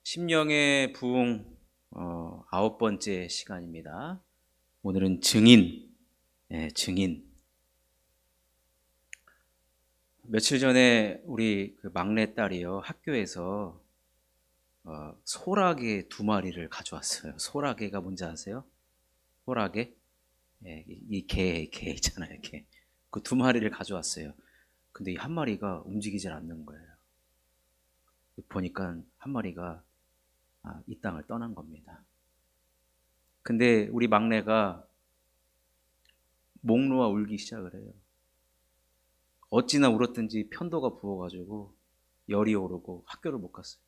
심령의 부흥 9번째 시간입니다. 오늘은 증인. 증인. 며칠 전에 우리 그 막내딸이요, 학교에서 소라게 2마리를 가져왔어요. 소라게가 뭔지 아세요? 소라게? 이 개 있잖아요, 개. 그 2마리를 가져왔어요. 근데 이 한 마리가 움직이질 않는 거예요. 보니까 한 마리가 이 땅을 떠난 겁니다. 근데 우리 막내가 목 놓아 울기 시작을 해요. 어찌나 울었든지 편도가 부어가지고 열이 오르고 학교를 못 갔어요.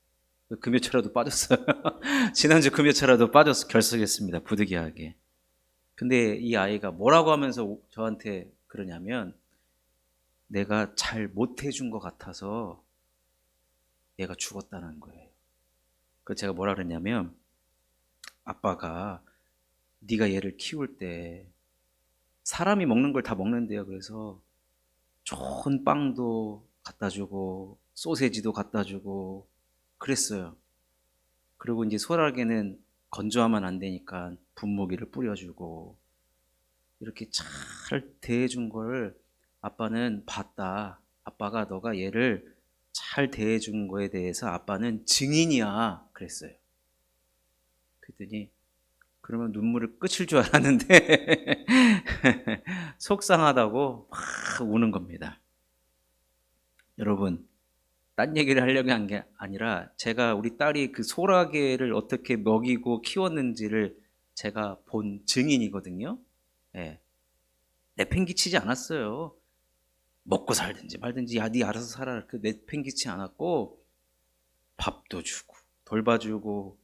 금요차라도 빠졌어요. 지난주 금요차라도 빠져서 결석했습니다. 부득이하게. 근데 이 아이가 뭐라고 하면서 저한테 그러냐면, 내가 잘 못해준 것 같아서 얘가 죽었다는 거예요. 그래서 제가 뭐라 그랬냐면, 아빠가 네가 얘를 키울 때 사람이 먹는 걸 다 먹는데요. 그래서 좋은 빵도 갖다 주고 소세지도 갖다 주고 그랬어요. 그리고 이제 소라게는 건조하면 안 되니까 분무기를 뿌려주고 이렇게 잘 대해준 걸 아빠는 봤다. 아빠가 너가 얘를 잘 대해준 거에 대해서 아빠는 증인이야. 그랬어요. 그랬더니 그러면 눈물을 끝일 줄 알았는데 속상하다고 막 우는 겁니다. 여러분, 딴 얘기를 하려고 한 게 아니라 제가 우리 딸이 그 소라게를 어떻게 먹이고 키웠는지를 제가 본 증인이거든요. 내팽개치지 않았어요. 먹고 살든지 말든지 네 알아서 살아, 그 내팽개치지 않았고 밥도 주고 돌봐주고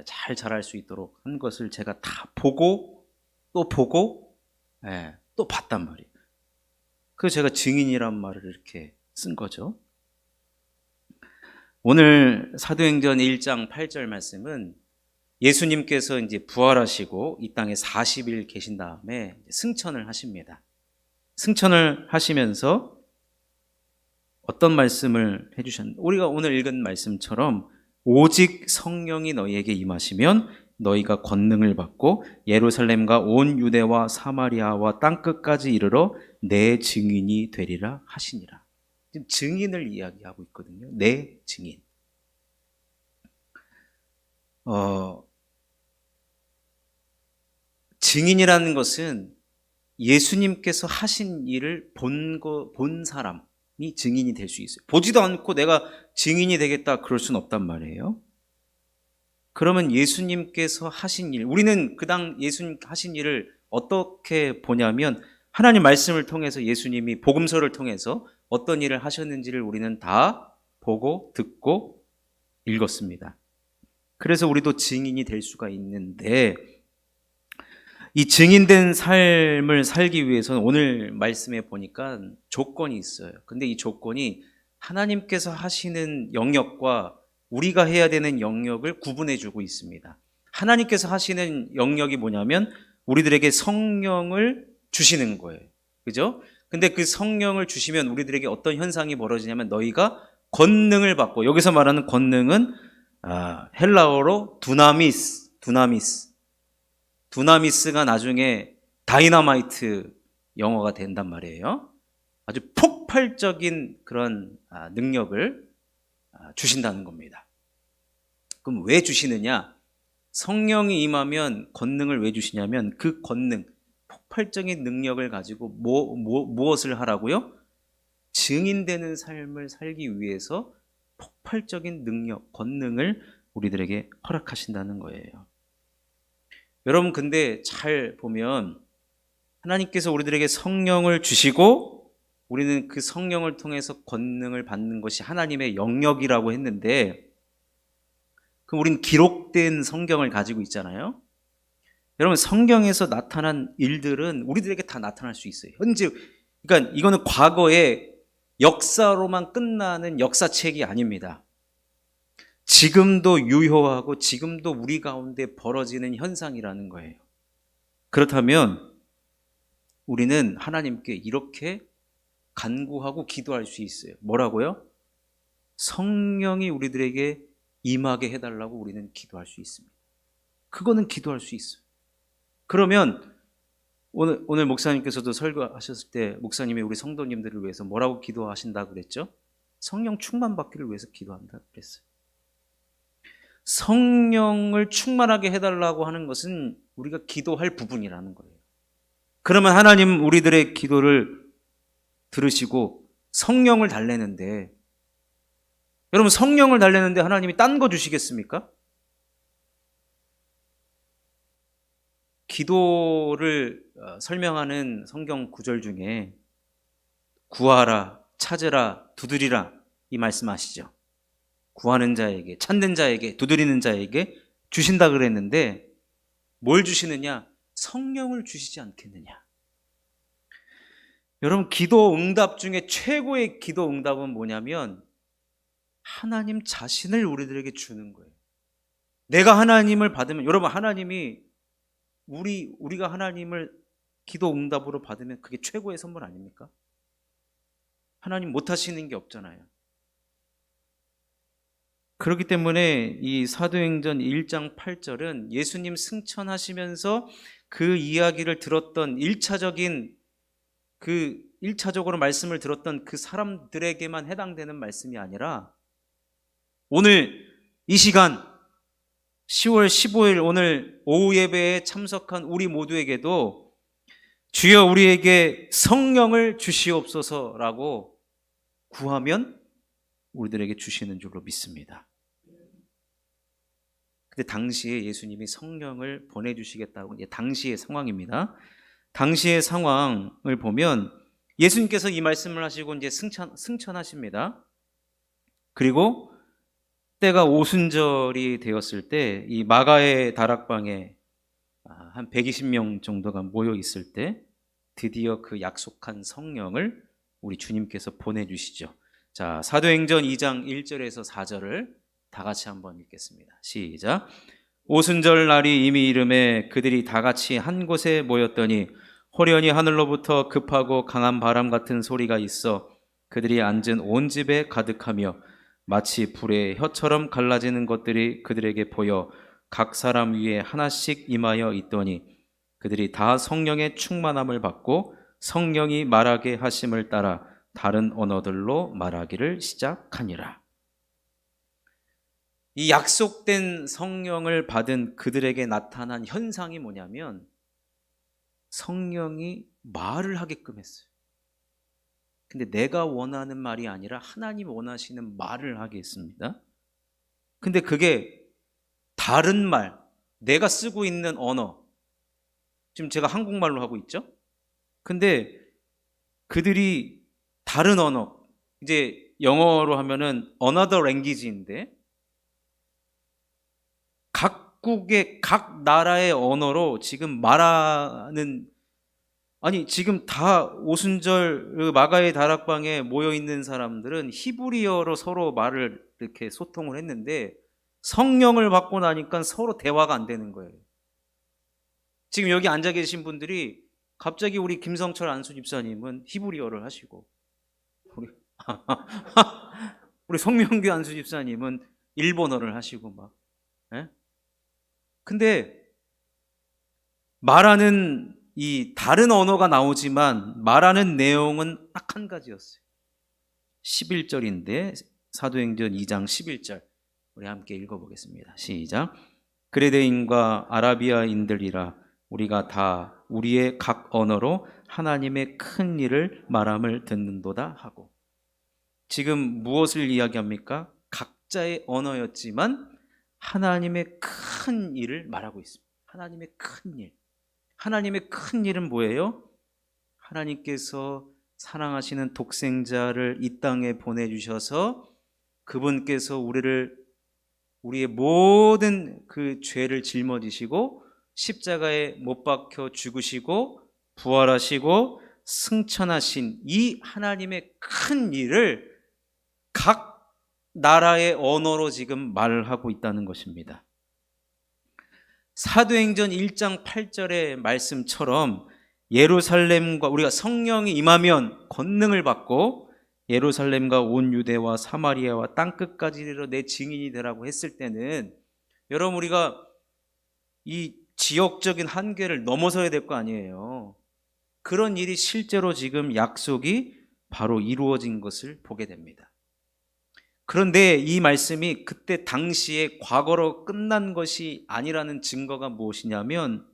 잘 자랄 수 있도록 한 것을 제가 다 보고 또 보고 또 봤단 말이에요. 그래서 제가 증인이란 말을 이렇게 쓴 거죠. 오늘 사도행전 1장 8절 말씀은 예수님께서 이제 부활하시고 이 땅에 40일 계신 다음에 승천을 하십니다. 승천을 하시면서 어떤 말씀을 해주셨는지, 우리가 오늘 읽은 말씀처럼 오직 성령이 너희에게 임하시면 너희가 권능을 받고 예루살렘과 온 유대와 사마리아와 땅끝까지 이르러 내 증인이 되리라 하시니라. 지금 증인을 이야기하고 있거든요. 내 증인. 증인이라는 것은 예수님께서 하신 일을 본 사람이 증인이 될 수 있어요. 보지도 않고 내가 증인이 되겠다 그럴 수는 없단 말이에요. 그러면 예수님께서 하신 일, 우리는 그 당 예수님 하신 일을 어떻게 보냐면 하나님 말씀을 통해서 예수님이 복음서를 통해서 어떤 일을 하셨는지를 우리는 다 보고 듣고 읽었습니다. 그래서 우리도 증인이 될 수가 있는데, 이 증인된 삶을 살기 위해서는 오늘 말씀에 보니까 조건이 있어요. 근데 이 조건이 하나님께서 하시는 영역과 우리가 해야 되는 영역을 구분해 주고 있습니다. 하나님께서 하시는 영역이 뭐냐면 우리들에게 성령을 주시는 거예요. 그죠? 근데 그 성령을 주시면 우리들에게 어떤 현상이 벌어지냐면 너희가 권능을 받고, 여기서 말하는 권능은 헬라어로 두나미스가 나중에 다이너마이트 영어가 된단 말이에요. 아주 폭발적인 그런 능력을 주신다는 겁니다. 그럼 왜 주시느냐? 성령이 임하면 권능을 왜 주시냐면 그 권능, 폭발적인 능력을 가지고 무엇을 하라고요? 증인되는 삶을 살기 위해서 폭발적인 능력, 권능을 우리들에게 허락하신다는 거예요. 여러분, 근데 잘 보면 하나님께서 우리들에게 성령을 주시고 우리는 그 성령을 통해서 권능을 받는 것이 하나님의 영역이라고 했는데, 그럼 우리는 기록된 성경을 가지고 있잖아요. 여러분, 성경에서 나타난 일들은 우리들에게 다 나타날 수 있어요. 현재, 그러니까 이거는 과거의 역사로만 끝나는 역사책이 아닙니다. 지금도 유효하고 지금도 우리 가운데 벌어지는 현상이라는 거예요. 그렇다면 우리는 하나님께 이렇게 간구하고 기도할 수 있어요. 뭐라고요? 성령이 우리들에게 임하게 해달라고 우리는 기도할 수 있습니다. 그거는 기도할 수 있어요. 그러면 오늘 목사님께서도 설교하셨을 때 목사님이 우리 성도님들을 위해서 뭐라고 기도하신다고 그랬죠? 성령 충만 받기를 위해서 기도한다고 그랬어요. 성령을 충만하게 해달라고 하는 것은 우리가 기도할 부분이라는 거예요. 그러면 하나님 우리들의 기도를 들으시고 성령을 달래는데, 여러분 성령을 달래는데 하나님이 딴 거 주시겠습니까? 기도를 설명하는 성경 구절 중에 구하라, 찾으라, 두드리라 이 말씀 아시죠? 구하는 자에게, 찾는 자에게, 두드리는 자에게 주신다 그랬는데 뭘 주시느냐? 성령을 주시지 않겠느냐? 여러분 기도 응답 중에 최고의 기도 응답은 뭐냐면 하나님 자신을 우리들에게 주는 거예요. 내가 하나님을 받으면, 여러분 하나님이 우리가 하나님을 기도 응답으로 받으면 그게 최고의 선물 아닙니까? 하나님 못 하시는 게 없잖아요. 그렇기 때문에 이 사도행전 1장 8절은 예수님 승천하시면서 그 이야기를 들었던 1차적으로 말씀을 들었던 그 사람들에게만 해당되는 말씀이 아니라 오늘 이 시간 10월 15일 오늘 오후 예배에 참석한 우리 모두에게도 주여 우리에게 성령을 주시옵소서라고 구하면 우리들에게 주시는 줄로 믿습니다. 근데 당시에 예수님이 성령을 보내주시겠다고, 당시의 상황입니다. 당시의 상황을 보면 예수님께서 이 말씀을 하시고 이제 승천하십니다. 그리고 때가 오순절이 되었을 때 이 마가의 다락방에 한 120명 정도가 모여 있을 때 드디어 그 약속한 성령을 우리 주님께서 보내주시죠. 자, 사도행전 2장 1절에서 4절을 다 같이 한번 읽겠습니다. 시작. 오순절 날이 이미 이름에 그들이 다 같이 한 곳에 모였더니 호련히 하늘로부터 급하고 강한 바람 같은 소리가 있어 그들이 앉은 온 집에 가득하며 마치 불의 혀처럼 갈라지는 것들이 그들에게 보여 각 사람 위에 하나씩 임하여 있더니 그들이 다 성령의 충만함을 받고 성령이 말하게 하심을 따라 다른 언어들로 말하기를 시작하니라. 이 약속된 성령을 받은 그들에게 나타난 현상이 뭐냐면 성령이 말을 하게끔 했어요. 근데 내가 원하는 말이 아니라 하나님 원하시는 말을 하게 했습니다. 근데 그게 다른 말, 내가 쓰고 있는 언어, 지금 제가 한국말로 하고 있죠? 근데 그들이 다른 언어, 이제 영어로 하면은 another language인데 각국의 각 나라의 언어로 지금 말하는, 아니 지금 다 오순절 마가의 다락방에 모여있는 사람들은 히브리어로 서로 말을 이렇게 소통을 했는데 성령을 받고 나니까 서로 대화가 안 되는 거예요. 지금 여기 앉아 계신 분들이 갑자기 우리 김성철 안수 집사님은 히브리어를 하시고 우리 송명규 안수 집사님은 일본어를 하시고 막. 예? 근데 말하는 이 다른 언어가 나오지만 말하는 내용은 딱 한 가지였어요. 11절인데 사도행전 2장 11절 우리 함께 읽어보겠습니다. 시작. 그레데인과 아라비아인들이라 우리가 다 우리의 각 언어로 하나님의 큰 일을 말함을 듣는도다 하고. 지금 무엇을 이야기합니까? 각자의 언어였지만 하나님의 큰 일을 말하고 있습니다. 하나님의 큰 일. 하나님의 큰 일은 뭐예요? 하나님께서 사랑하시는 독생자를 이 땅에 보내주셔서 그분께서 우리의 모든 그 죄를 짊어지시고 십자가에 못 박혀 죽으시고 부활하시고 승천하신 이 하나님의 큰 일을 각 나라의 언어로 지금 말하고 있다는 것입니다. 사도행전 1장 8절의 말씀처럼 예루살렘과 우리가 성령이 임하면 권능을 받고 예루살렘과 온 유대와 사마리아와 땅끝까지 이르러 내 증인이 되라고 했을 때는, 여러분, 우리가 이 지역적인 한계를 넘어서야 될 거 아니에요. 그런 일이 실제로 지금 약속이 바로 이루어진 것을 보게 됩니다. 그런데 이 말씀이 그때 당시에 과거로 끝난 것이 아니라는 증거가 무엇이냐면,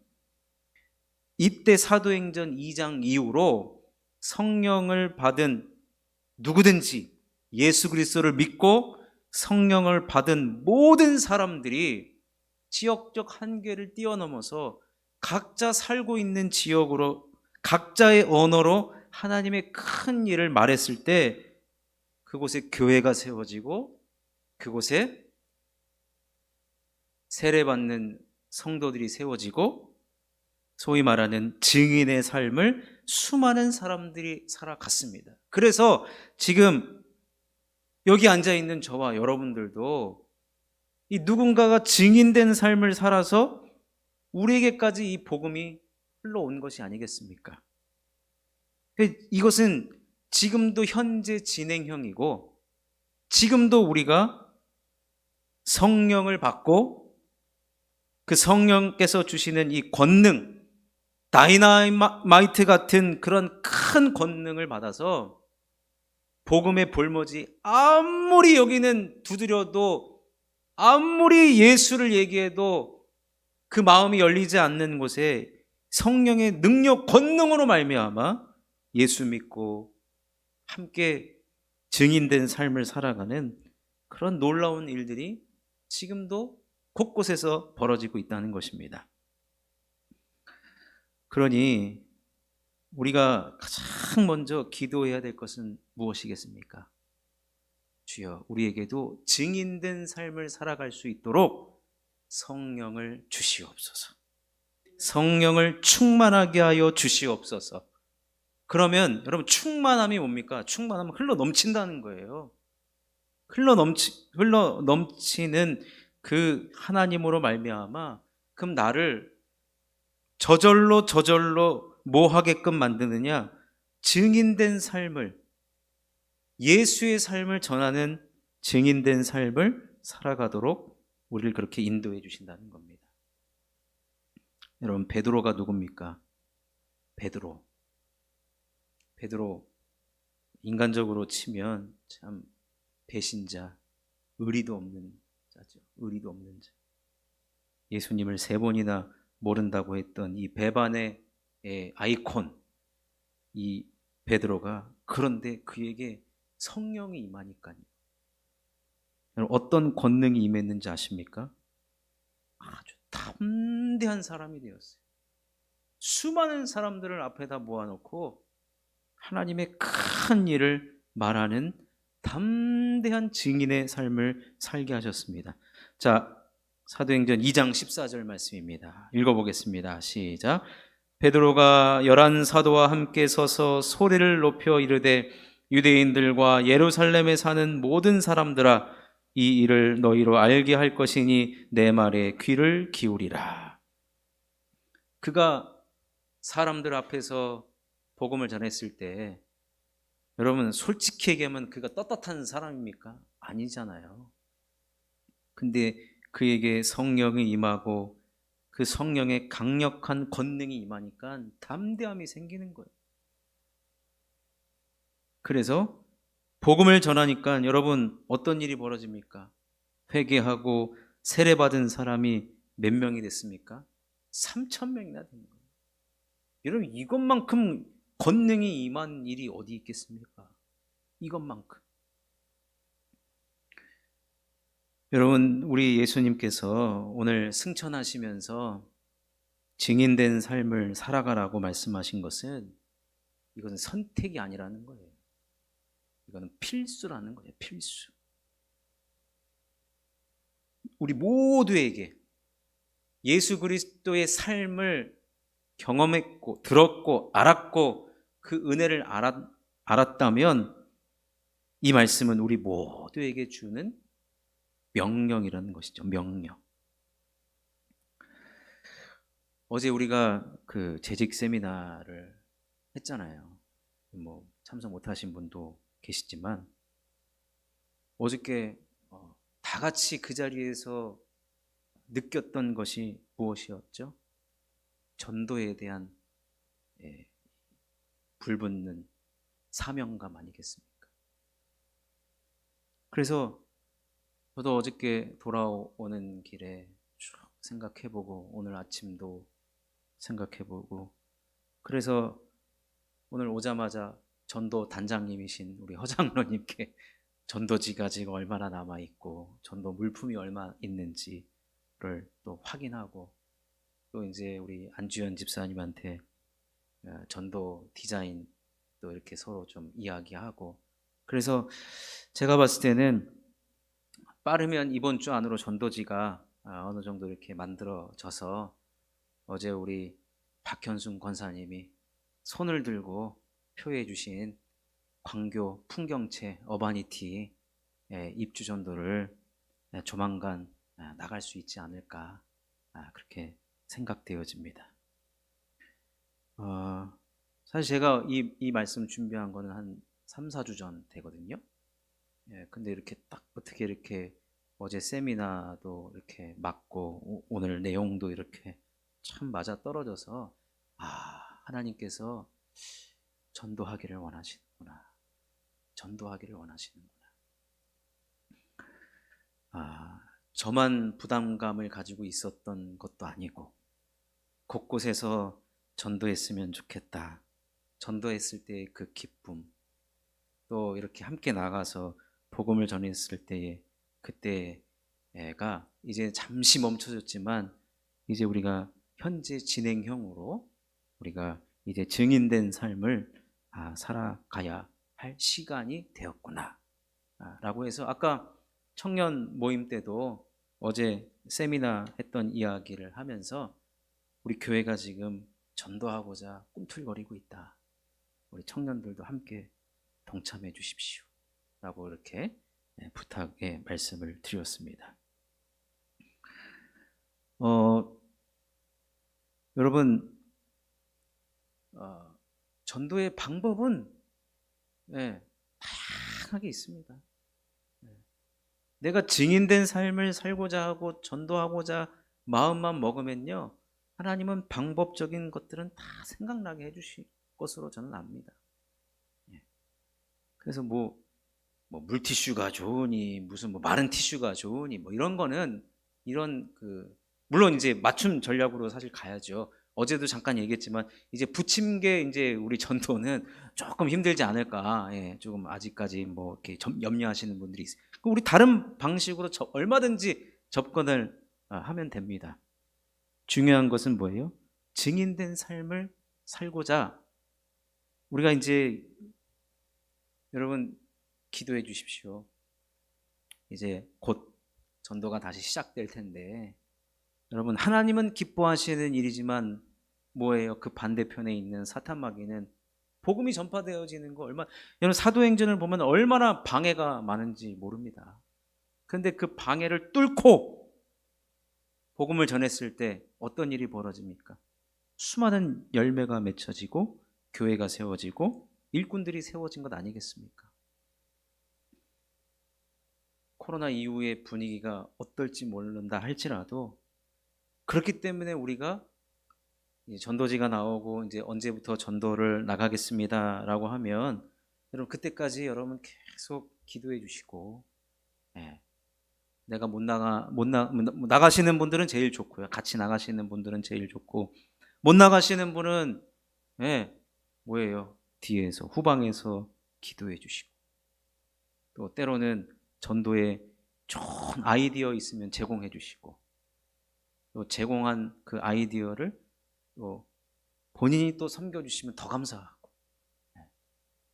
이때 사도행전 2장 이후로 성령을 받은 누구든지, 예수 그리스도를 믿고 성령을 받은 모든 사람들이 지역적 한계를 뛰어넘어서 각자 살고 있는 지역으로, 각자의 언어로 하나님의 큰 일을 말했을 때 그곳에 교회가 세워지고, 그곳에 세례받는 성도들이 세워지고, 소위 말하는 증인의 삶을 수많은 사람들이 살아갔습니다. 그래서 지금 여기 앉아있는 저와 여러분들도 이 누군가가 증인된 삶을 살아서 우리에게까지 이 복음이 흘러온 것이 아니겠습니까? 이것은 지금도 현재 진행형이고, 지금도 우리가 성령을 받고 그 성령께서 주시는 이 권능, 다이나마이트 같은 그런 큰 권능을 받아서 복음의 볼모지 아무리 여기는 두드려도, 아무리 예수를 얘기해도 그 마음이 열리지 않는 곳에 성령의 능력, 권능으로 말미암아 예수 믿고 함께 증인된 삶을 살아가는 그런 놀라운 일들이 지금도 곳곳에서 벌어지고 있다는 것입니다. 그러니 우리가 가장 먼저 기도해야 될 것은 무엇이겠습니까? 주여, 우리에게도 증인된 삶을 살아갈 수 있도록 성령을 주시옵소서. 성령을 충만하게 하여 주시옵소서. 그러면 여러분, 충만함이 뭡니까? 충만함은 흘러 넘친다는 거예요. 흘러 넘치는 그 하나님으로 말미암아 그럼 나를 저절로 뭐 하게끔 만드느냐? 증인된 삶을, 예수의 삶을 전하는 증인된 삶을 살아가도록 우리를 그렇게 인도해 주신다는 겁니다. 여러분, 베드로가 누굽니까? 베드로 인간적으로 치면 참 배신자, 의리도 없는 자죠. 의리도 없는 자. 예수님을 3번이나 모른다고 했던 이 배반의 아이콘, 이 베드로가, 그런데 그에게 성령이 임하니까요. 어떤 권능이 임했는지 아십니까? 아주 담대한 사람이 되었어요. 수많은 사람들을 앞에다 모아놓고 하나님의 큰 일을 말하는 담대한 증인의 삶을 살게 하셨습니다. 자, 사도행전 2장 14절 말씀입니다. 읽어보겠습니다. 시작. 베드로가 11사도와 함께 서서 소리를 높여 이르되, 유대인들과 예루살렘에 사는 모든 사람들아, 이 일을 너희로 알게 할 것이니 내 말에 귀를 기울이라. 그가 사람들 앞에서 복음을 전했을 때, 여러분 솔직히 얘기하면 그가 떳떳한 사람입니까? 아니잖아요. 근데 그에게 성령이 임하고 그 성령의 강력한 권능이 임하니까 담대함이 생기는 거예요. 그래서 복음을 전하니까 여러분 어떤 일이 벌어집니까? 회개하고 세례받은 사람이 몇 명이 됐습니까? 3,000명이나 된 거예요. 여러분, 이것만큼 권능이 임한 일이 어디 있겠습니까? 이것만큼. 여러분, 우리 예수님께서 오늘 승천하시면서 증인된 삶을 살아가라고 말씀하신 것은, 이것은 선택이 아니라는 거예요. 이거는 필수라는 거예요. 필수. 우리 모두에게 예수 그리스도의 삶을 경험했고 들었고 알았고 그 은혜를 알았다면, 이 말씀은 우리 모두에게 주는 명령이라는 것이죠. 명령. 어제 우리가 그 재직 세미나를 했잖아요. 뭐 참석 못하신 분도 계시지만 어저께 다 같이 그 자리에서 느꼈던 것이 무엇이었죠? 전도에 대한 불붙는 사명감 아니겠습니까? 그래서 저도 어저께 돌아오는 길에 쭉 생각해보고 오늘 아침도 생각해보고 그래서 오늘 오자마자 전도 단장님이신 우리 허장로님께 전도지가 지금 얼마나 남아있고 전도 물품이 얼마 있는지를 또 확인하고 또 이제 우리 안주현 집사님한테 전도 디자인 또 이렇게 서로 좀 이야기하고 그래서 제가 봤을 때는 빠르면 이번 주 안으로 전도지가 어느 정도 이렇게 만들어져서 어제 우리 박현순 권사님이 손을 들고 표해 주신 광교 풍경채 어바니티 입주 전도를 조만간 나갈 수 있지 않을까 그렇게 생각되어집니다. 사실 제가 이 말씀 준비한 거는 한 3, 4주 전 되거든요. 근데 이렇게 딱 어떻게 이렇게 어제 세미나도 이렇게 맞고 오늘 내용도 이렇게 참 맞아 떨어져서 하나님께서 전도하기를 원하시는구나. 전도하기를 원하시는구나. 저만 부담감을 가지고 있었던 것도 아니고 곳곳에서 전도했으면 좋겠다. 전도했을 때의 그 기쁨, 또 이렇게 함께 나가서 복음을 전했을 때의 그때가 이제 잠시 멈춰졌지만 이제 우리가 현재 진행형으로 우리가 이제 증인된 삶을 살아가야 할 시간이 되었구나 라고 해서 아까 청년 모임 때도 어제 세미나 했던 이야기를 하면서 우리 교회가 지금 전도하고자 꿈틀거리고 있다. 우리 청년들도 함께 동참해 주십시오 라고 이렇게 부탁의 말씀을 드렸습니다. 여러분 전도의 방법은 다양하게 있습니다. 내가 증인된 삶을 살고자 하고 전도하고자 마음만 먹으면요 하나님은 방법적인 것들은 다 생각나게 해주실 것으로 저는 압니다. 그래서 뭐 물티슈가 좋으니 무슨 마른 티슈가 좋으니 이런 거는 물론 이제 맞춤 전략으로 사실 가야죠. 어제도 잠깐 얘기했지만 이제 부침개 이제 우리 전도는 조금 힘들지 않을까. 조금 아직까지 이렇게 염려하시는 분들이 있어요. 우리 다른 방식으로 얼마든지 접근을 하면 됩니다. 중요한 것은 뭐예요? 증인된 삶을 살고자 우리가 이제 여러분 기도해 주십시오. 이제 곧 전도가 다시 시작될 텐데 여러분 하나님은 기뻐하시는 일이지만 뭐예요? 그 반대편에 있는 사탄마귀는 복음이 전파되어지는 거 여러분 사도행전을 보면 얼마나 방해가 많은지 모릅니다. 그런데 그 방해를 뚫고 복음을 전했을 때 어떤 일이 벌어집니까? 수많은 열매가 맺혀지고 교회가 세워지고 일꾼들이 세워진 것 아니겠습니까? 코로나 이후의 분위기가 어떨지 모른다 할지라도 그렇기 때문에 우리가 전도지가 나오고 이제 언제부터 전도를 나가겠습니다라고 하면 여러분 그때까지 여러분 계속 기도해 주시고 내가 나가시는 분들은 제일 좋고요. 같이 나가시는 분들은 제일 좋고 못 나가시는 분은 뭐예요? 뒤에서 후방에서 기도해 주시고 또 때로는 전도에 좋은 아이디어 있으면 제공해 주시고 또 제공한 그 아이디어를 또 본인이 또 섬겨주시면 더 감사하고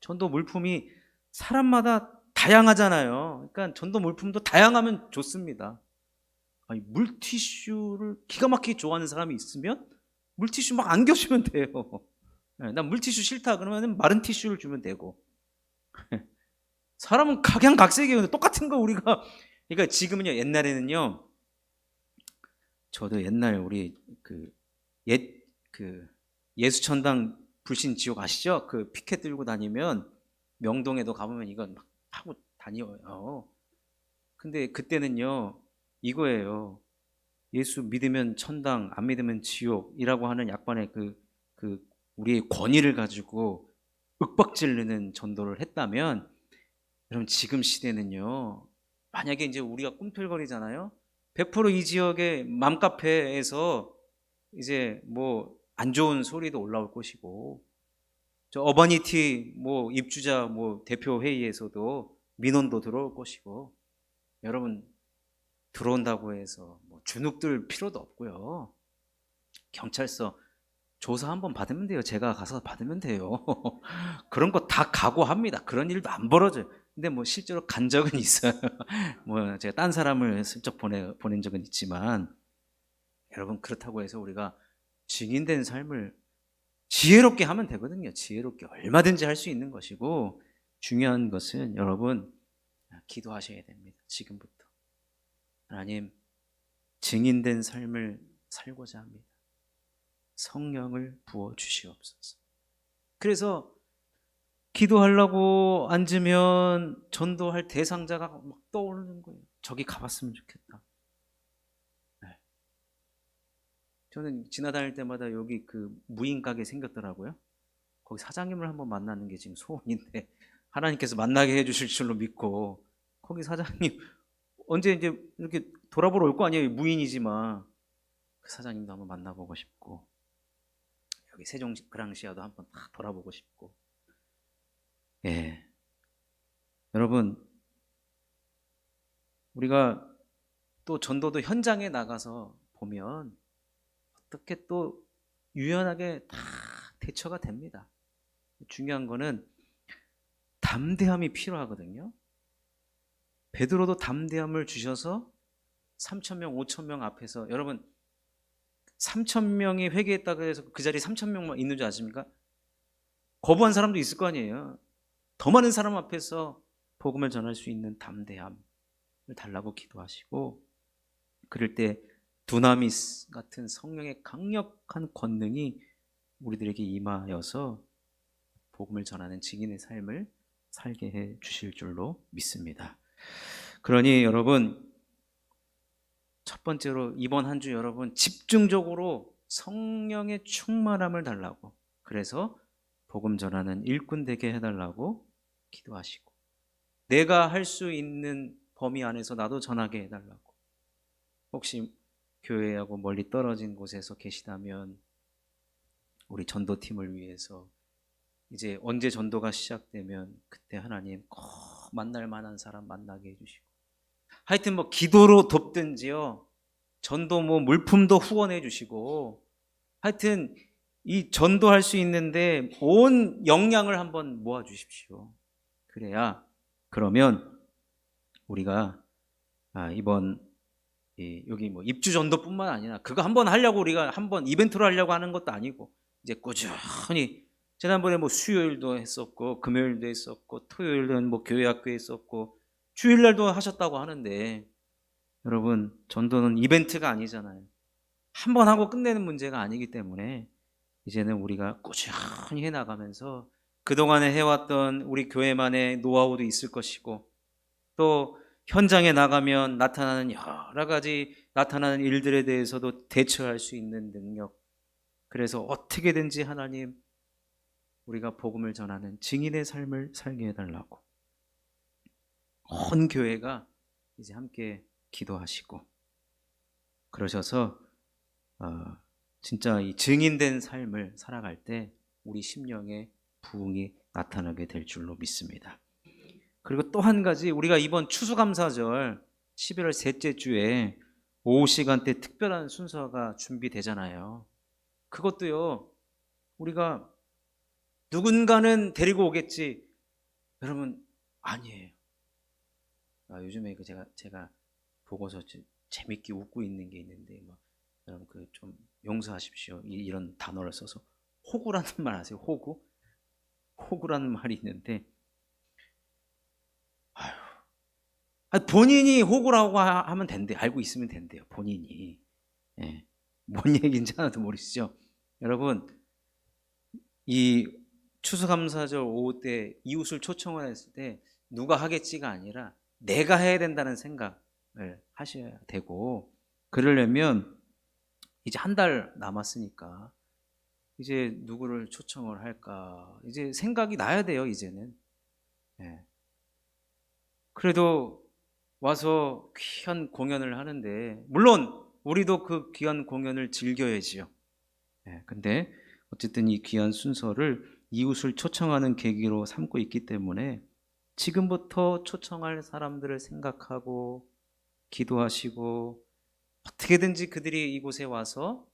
전도 물품이 사람마다 다양하잖아요. 그러니까 전도 물품도 다양하면 좋습니다. 물티슈를 기가 막히게 좋아하는 사람이 있으면 물티슈 막 안겨주면 돼요. 난 물티슈 싫다 그러면 마른 티슈를 주면 되고 사람은 각양각색이에요. 똑같은 거 우리가 그러니까 지금은요 옛날에는요 저도 옛날 우리 예수천당 불신 지옥 아시죠? 그 피켓 들고 다니면 명동에도 가보면 이거 막 하고 다녀요. 근데 그때는요, 이거예요. 예수 믿으면 천당, 안 믿으면 지옥이라고 하는 약간의 우리의 권위를 가지고 윽박지르는 전도를 했다면, 여러분 지금 시대는요, 만약에 이제 우리가 꿈틀거리잖아요. 100%이 지역의 맘카페에서 이제 뭐 안 좋은 소리도 올라올 것이고, 저 어바니티 뭐 입주자 뭐 대표 회의에서도 민원도 들어올 것이고, 여러분 들어온다고 해서 뭐 주눅들 필요도 없고요. 경찰서 조사 한번 받으면 돼요. 제가 가서 받으면 돼요. 그런 거 다 각오합니다. 그런 일도 안 벌어져요. 근데 뭐 실제로 간 적은 있어요. 뭐 제가 딴 사람을 슬쩍 보낸 적은 있지만, 여러분 그렇다고 해서 우리가 증인된 삶을 지혜롭게 하면 되거든요. 지혜롭게 얼마든지 할 수 있는 것이고, 중요한 것은 여러분 기도하셔야 됩니다. 지금부터. 하나님, 증인된 삶을 살고자 합니다. 성령을 부어 주시옵소서. 그래서 기도하려고 앉으면 전도할 대상자가 막 떠오르는 거예요. 저기 가봤으면 좋겠다. 네. 저는 지나다닐 때마다 여기 그 무인 가게 생겼더라고요. 거기 사장님을 한번 만나는 게 지금 소원인데, 하나님께서 만나게 해주실 줄로 믿고, 거기 사장님 언제 이제 이렇게 돌아보러 올 거 아니에요. 무인이지만 그 사장님도 한번 만나보고 싶고, 여기 세종 그랑시아도 한번 다 돌아보고 싶고. 예, 여러분 우리가 또 전도도 현장에 나가서 보면 어떻게 또 유연하게 다 대처가 됩니다. 중요한 거는 담대함이 필요하거든요. 베드로도 담대함을 주셔서 3,000명, 5,000명 앞에서, 여러분 3,000명이 회개했다고 해서 그 자리에 3,000명만 있는 줄 아십니까? 거부한 사람도 있을 거 아니에요. 더 많은 사람 앞에서 복음을 전할 수 있는 담대함을 달라고 기도하시고, 그럴 때 두나미스 같은 성령의 강력한 권능이 우리들에게 임하여서 복음을 전하는 증인의 삶을 살게 해 주실 줄로 믿습니다. 그러니 여러분, 첫 번째로 이번 한 주 여러분 집중적으로 성령의 충만함을 달라고, 그래서 복음 전하는 일꾼 되게 해달라고 기도하시고, 내가 할 수 있는 범위 안에서 나도 전하게 해달라고. 혹시 교회하고 멀리 떨어진 곳에서 계시다면 우리 전도팀을 위해서 이제 언제 전도가 시작되면 그때 하나님 꼭 만날 만한 사람 만나게 해주시고, 하여튼 뭐 기도로 돕든지요, 전도 뭐 물품도 후원해 주시고, 하여튼 이 전도할 수 있는데 온 역량을 한번 모아 주십시오. 그러면 우리가 이번 여기 뭐 입주 전도뿐만 아니라 그거 한번 하려고 우리가 한번 이벤트로 하려고 하는 것도 아니고, 이제 꾸준히 지난번에 뭐 수요일도 했었고 금요일도 했었고 토요일은 뭐 교회 학교에 있었고 주일날도 하셨다고 하는데, 여러분 전도는 이벤트가 아니잖아요. 한번 하고 끝내는 문제가 아니기 때문에 이제는 우리가 꾸준히 해나가면서 그동안에 해왔던 우리 교회만의 노하우도 있을 것이고, 또 현장에 나가면 나타나는 여러 가지 나타나는 일들에 대해서도 대처할 수 있는 능력, 그래서 어떻게든지 하나님 우리가 복음을 전하는 증인의 삶을 살게 해달라고 온 교회가 이제 함께 기도하시고, 그러셔서 진짜 이 증인된 삶을 살아갈 때 우리 심령에 부흥이 나타나게 될 줄로 믿습니다. 그리고 또 한 가지, 우리가 이번 추수감사절 11월 셋째 주에 오후 시간대 특별한 순서가 준비되잖아요. 그것도요, 우리가 누군가는 데리고 오겠지, 여러분 아니에요. 요즘에 제가 보고서 재밌게 웃고 있는 게 있는데, 여러분 좀 용서하십시오. 이런 단어를 써서. 호구라는 말 아세요? 호구라는 말이 있는데, 본인이 호구라고 하면 된대요. 알고 있으면 된대요. 본인이. 뭔 얘기인지 하나도 모르시죠? 여러분, 이 추수감사절 오후 때 이웃을 초청을 했을 때 누가 하겠지가 아니라 내가 해야 된다는 생각을 하셔야 되고, 그러려면 이제 한 달 남았으니까 이제 누구를 초청을 할까 이제 생각이 나야 돼요, 이제는. 예. 그래도 와서 귀한 공연을 하는데, 물론 우리도 그 귀한 공연을 즐겨야지요. 예. 근데 어쨌든 이 귀한 순서를 이웃을 초청하는 계기로 삼고 있기 때문에 지금부터 초청할 사람들을 생각하고 기도하시고, 어떻게든지 그들이 이곳에 와서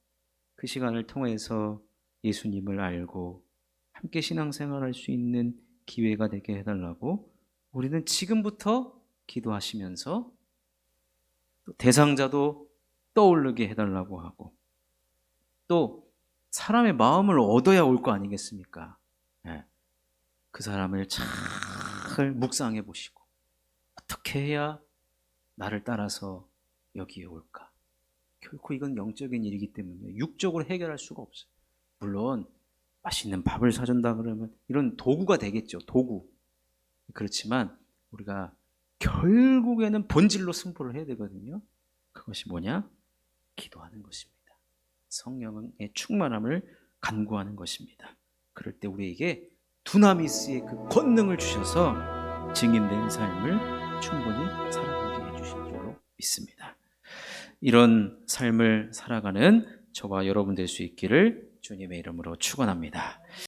그 시간을 통해서 예수님을 알고 함께 신앙생활할 수 있는 기회가 되게 해달라고 우리는 지금부터 기도하시면서 또 대상자도 떠오르게 해달라고 하고, 또 사람의 마음을 얻어야 올 거 아니겠습니까? 네. 그 사람을 잘 묵상해 보시고 어떻게 해야 나를 따라서 여기에 올까? 결코 이건 영적인 일이기 때문에 육적으로 해결할 수가 없어요. 물론 맛있는 밥을 사준다 그러면 이런 도구가 되겠죠. 도구. 그렇지만 우리가 결국에는 본질로 승부를 해야 되거든요. 그것이 뭐냐? 기도하는 것입니다. 성령의 충만함을 간구하는 것입니다. 그럴 때 우리에게 두나미스의 그 권능을 주셔서 증인된 삶을 충분히 살아가게 해주실 줄로 믿습니다. 이런 삶을 살아가는 저와 여러분 될 수 있기를 주님의 이름으로 축원합니다.